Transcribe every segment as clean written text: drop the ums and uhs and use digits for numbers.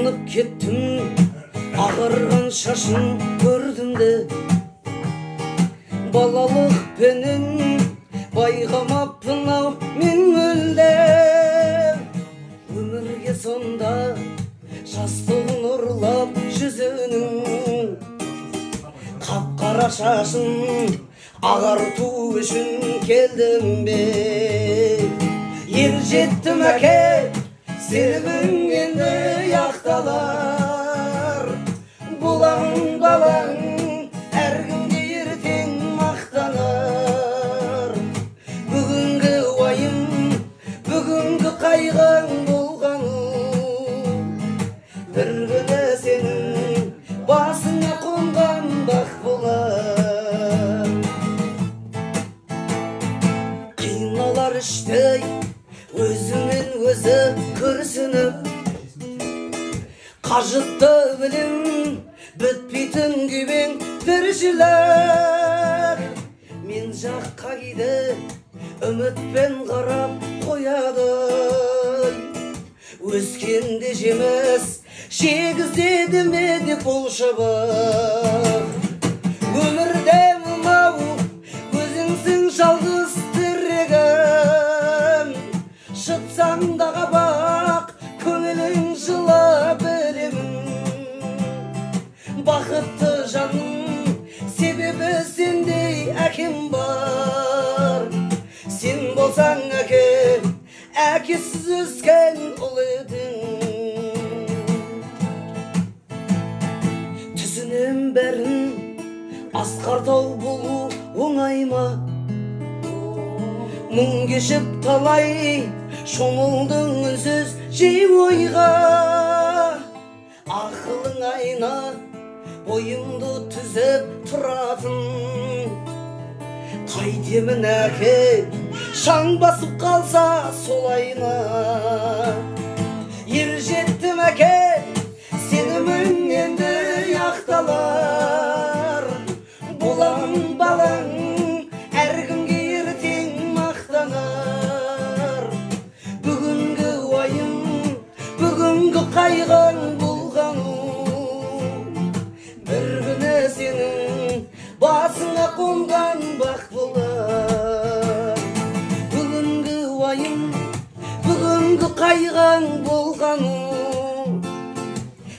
Ойланып кеттім, ағарған шашын көрдім де, балалық пенен байқамаппын-ау мен мүлде. Өмірге сонда жастығын ұрлап жүзінің, қап-қара шашын ағарту үшін келдім бе. Ер жеттім әке, серігің енді яқталар. Бұлаң балаң әркімге ертең мақтанар. Бүгінгі уайым, бүгінгі қайғың болғаны, бір күні сенің басыңа қонған бақ болар. Қиналар іштей өзімен өзі күрсініп, қажытты білім бітпейтін күйбең тіршілік. Мен жаққа кейде үмітпен қарап қояды, өскенде жеміс жегізеді ме деп бұл шыбық. Өмірде мынау өзіңсің жалғыз тірегім, шытсаң да қабақ көңілің жылы білемін. Бақытты жаным, себебі сендей әкем бар. Сен болсаң әке, әкесіз өскен ұл едің. Түсінем бәрін, асқар-тау болу оңай ма? Мұң кешіп талай шомылдың үнсіз жей ойға. Ақылың айна бойымды түзеп тұратын, қайтемін әке шаң басып қалса сол айна. Ер жеттім әке, сенімің енді яқталар. Бұлаң балаң әркімге ертең мақтанар. Бүгінгі уайым, бүгінгі қайғың болғаны, бір күні сенің басыңа қонған бақ болар. Бүгінгі уайым, бүгінгі қайғың болғаны,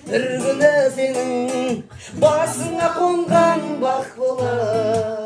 бір күні сенің басыңа қонған бақ болар.